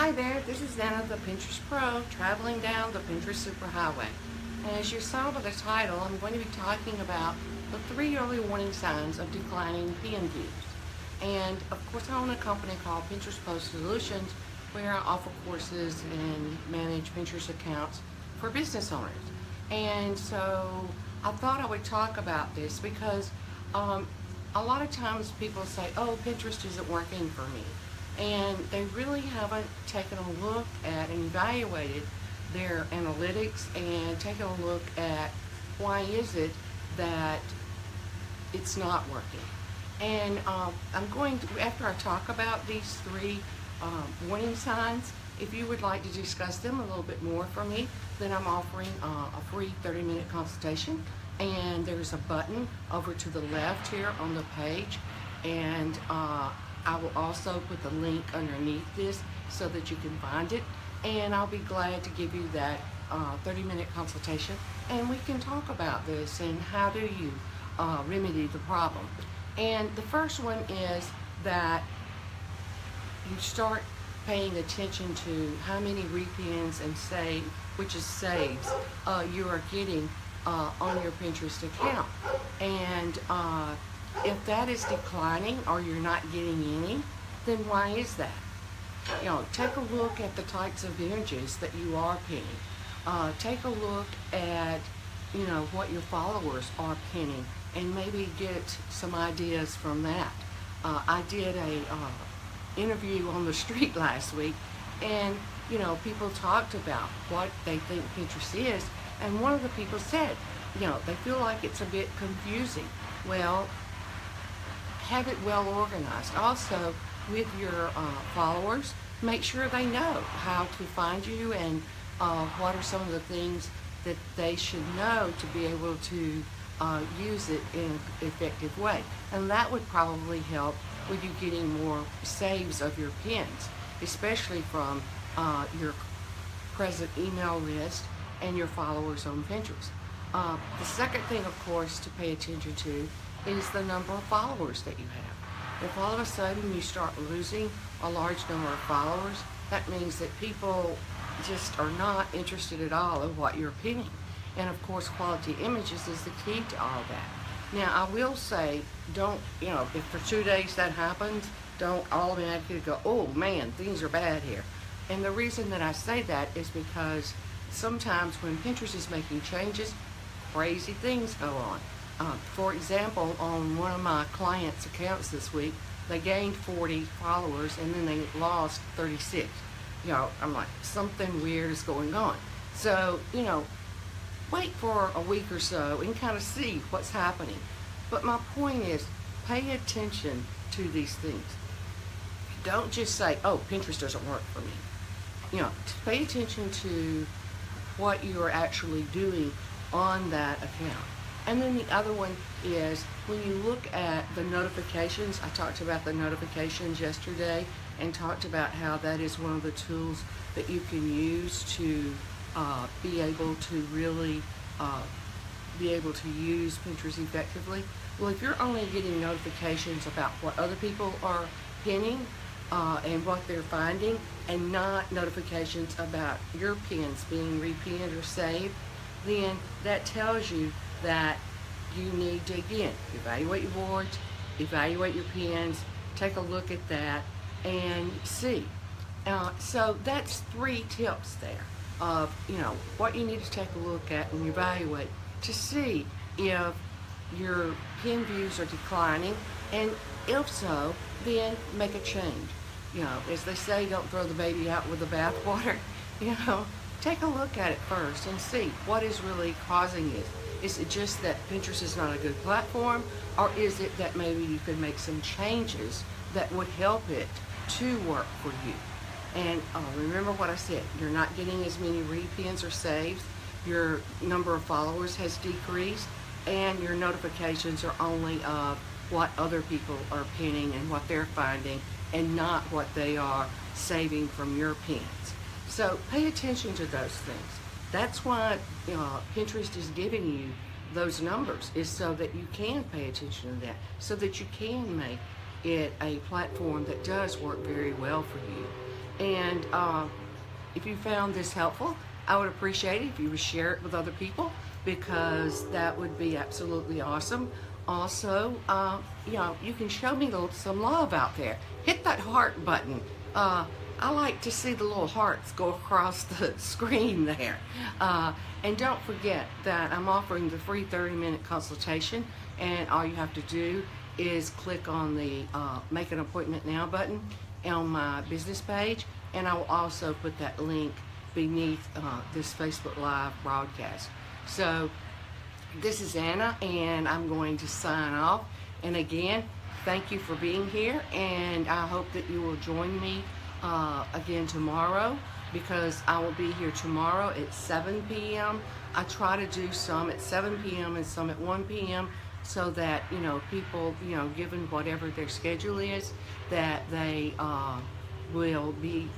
Hi there, this is Anna, the Pinterest Pro, traveling down the Pinterest Superhighway. And as you saw by the title, I'm going to be talking about the 3 early warning signs of declining pin views. And of course, I own a company called Pinterest Pro Solutions, where I offer courses and manage Pinterest accounts for business owners. And so I thought I would talk about this because a lot of times people say, oh, Pinterest isn't working for me. And they really haven't taken a look at and evaluated their analytics and taken a look at why is it that it's not working. And I'm going to, after I talk about these 3 warning signs, if you would like to discuss them a little bit more for me, then I'm offering a free 30-minute consultation. And there's a button over to the left here on the page, and I will also put the link underneath this so that you can find it, and I'll be glad to give you that 30-minute consultation, and we can talk about this and how do you remedy the problem. And the first one is that you start paying attention to how many repins and saves you are getting on your Pinterest account. And if that is declining or you're not getting any, then why is that? You know, take a look at the types of images that you are pinning. Take a look at, you know, what your followers are pinning and maybe get some ideas from that. I did a interview on the street last week, and you know, people talked about what they think Pinterest is, and one of the people said, you know, they feel like it's a bit confusing. Well, have it well organized. Also, with your followers, make sure they know how to find you and what are some of the things that they should know to be able to use it in an effective way. And that would probably help with you getting more saves of your pins, especially from your present email list and your followers on Pinterest. The second thing, of course, to pay attention to is the number of followers that you have. If all of a sudden you start losing a large number of followers, that means that people just are not interested at all in what you're pinning. And of course, quality images is the key to all that. Now, I will say, don't, you know, if for 2 days that happens, don't automatically go, oh man, things are bad here. And the reason that I say that is because sometimes when Pinterest is making changes, crazy things go on. For example, on one of my clients' accounts this week, they gained 40 followers and then they lost 36. You know, I'm like, something weird is going on. So, you know, wait for a week or so and kind of see what's happening. But my point is, pay attention to these things. Don't just say, oh, Pinterest doesn't work for me. You know, pay attention to what you are actually doing on that account. And then the other one is when you look at the notifications. I talked about the notifications yesterday and talked about how that is one of the tools that you can use to be able to really be able to use Pinterest effectively. Well, if you're only getting notifications about what other people are pinning and what they're finding, and not notifications about your pins being repinned or saved, then that tells you that you need to, again, evaluate your boards, evaluate your pins, take a look at that, and see. So that's 3 tips there of, you know, what you need to take a look at and evaluate to see if your pin views are declining, and if so, then make a change. You know, as they say, don't throw the baby out with the bathwater. You know, take a look at it first and see what is really causing it. Is it just that Pinterest is not a good platform, or is it that maybe you could make some changes that would help it to work for you? And remember what I said, you're not getting as many repins or saves, your number of followers has decreased, and your notifications are only of what other people are pinning and what they're finding, and not what they are saving from your pins. So pay attention to those things. That's why Pinterest is giving you those numbers, is so that you can pay attention to that, so that you can make it a platform that does work very well for you. And if you found this helpful, I would appreciate it if you would share it with other people, because that would be absolutely awesome. Also, you can show me some love out there. Hit that heart button. I like to see the little hearts go across the screen there. And don't forget that I'm offering the free 30-minute consultation, and all you have to do is click on the Make an Appointment Now button on my business page, and I will also put that link beneath this Facebook Live broadcast. So this is Anna, and I'm going to sign off. And again, thank you for being here, and I hope that you will join me again tomorrow, because I will be here tomorrow at 7 p.m. I try to do some at 7 p.m. and some at 1 p.m. so that, people, given whatever their schedule is, that they will be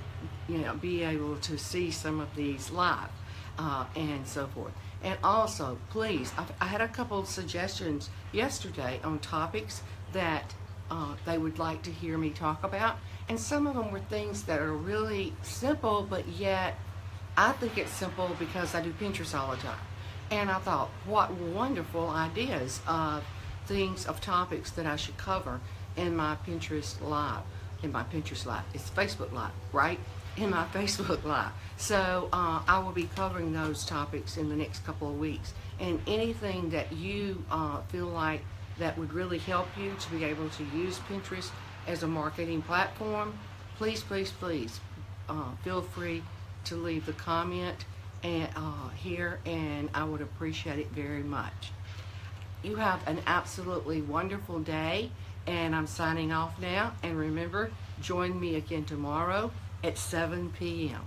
able to see some of these live and so forth. And also, please, I had a couple of suggestions yesterday on topics that they would like to hear me talk about, and some of them were things that are really simple, but yet I think it's simple because I do Pinterest all the time. And I thought, what wonderful ideas of things, of topics that I should cover in my Pinterest Live. It's Facebook Live, right? In my Facebook Live. So I will be covering those topics in the next couple of weeks. And anything that you feel like that would really help you to be able to use Pinterest as a marketing platform, please, please, please feel free to leave the comment here, and I would appreciate it very much. You have an absolutely wonderful day, and I'm signing off now. And remember, join me again tomorrow at 7 p.m.